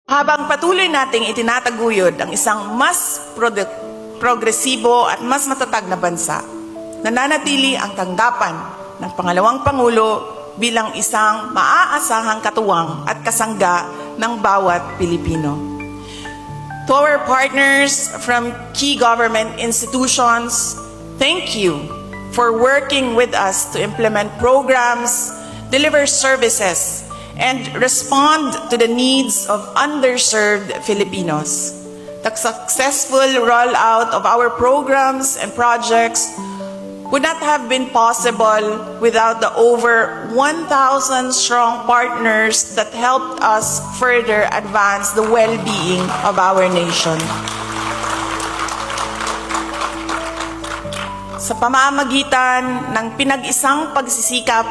Habang patuloy nating itinataguyod ang isang mas progresibo at mas matatag na bansa, nananatili ang tanggapan ng pangalawang Pangulo bilang isang maaasahang katuwang at kasangga ng bawat Pilipino. To our partners from key government institutions, thank you for working with us to implement programs, deliver services, and respond to the needs of underserved Filipinos. The successful rollout of our programs and projects would not have been possible without the over 1,000 strong partners that helped us further advance the well-being of our nation. Sa pamamagitan ng pinag-isang pagsisikap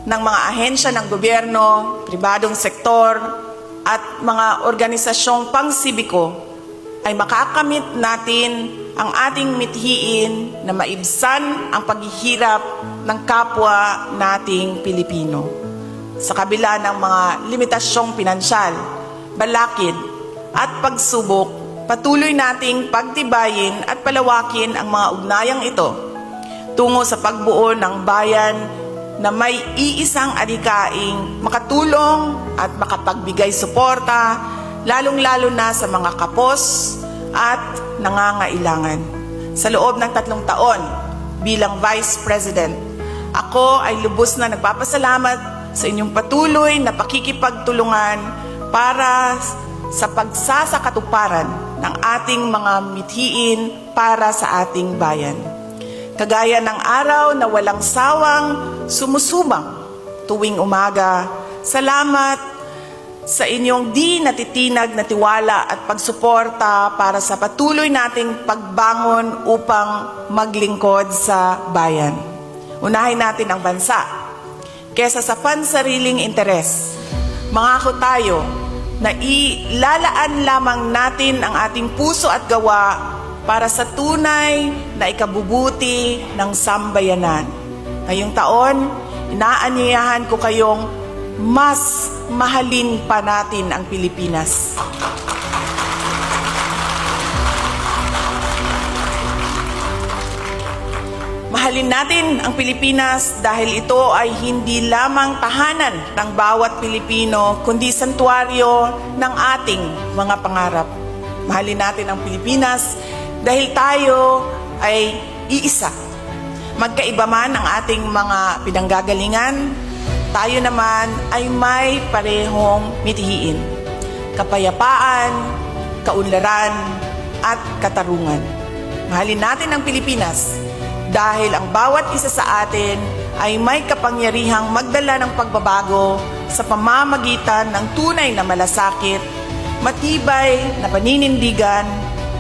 ng mga ahensya ng gobyerno, pribadong sektor, at mga organisasyong pangsibiko, ay makakamit natin ang ating mithiin na maibsan ang paghihirap ng kapwa nating Pilipino. Sa kabila ng mga limitasyong pinansyal, balakid, at pagsubok, patuloy nating pagtibayin at palawakin ang mga ugnayang ito tungo sa pagbuo ng bayan na may iisang adhikaing makatulong at makapagbigay suporta, lalong-lalo na sa mga kapos at nangangailangan. Sa loob ng 3 taon bilang Vice President, ako ay lubos na nagpapasalamat sa inyong patuloy na pakikipagtulungan para sa pagsasakatuparan ng ating mga mithiin para sa ating bayan. Kagaya ng araw na walang sawang sumusubang tuwing umaga, salamat sa inyong di natitinag na tiwala at pagsuporta para sa patuloy nating pagbangon upang maglingkod sa bayan. Unahin natin ang bansa kesa sa pansariling interes. Mangako tayo na ilalaan lamang natin ang ating puso at gawa para sa tunay na ikabubuti ng sambayanan. Ngayong taon, inaanyayahan ko kayong mas mahalin pa natin ang Pilipinas. Mahalin natin ang Pilipinas dahil ito ay hindi lamang tahanan ng bawat Pilipino, kundi santuaryo ng ating mga pangarap. Mahalin natin ang Pilipinas dahil tayo ay iisa. Magkaiba man ang ating mga pinanggagalingan, tayo naman ay may parehong mithiin: kapayapaan, kaunlaran, at katarungan. Mahalin natin ang Pilipinas dahil ang bawat isa sa atin ay may kapangyarihang magdala ng pagbabago sa pamamagitan ng tunay na malasakit, matibay na paninindigan,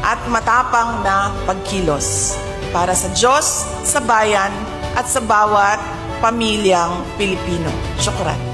at matapang na pagkilos para sa Diyos, sa bayan, at sa bawat pamilyang Pilipino. Syukran.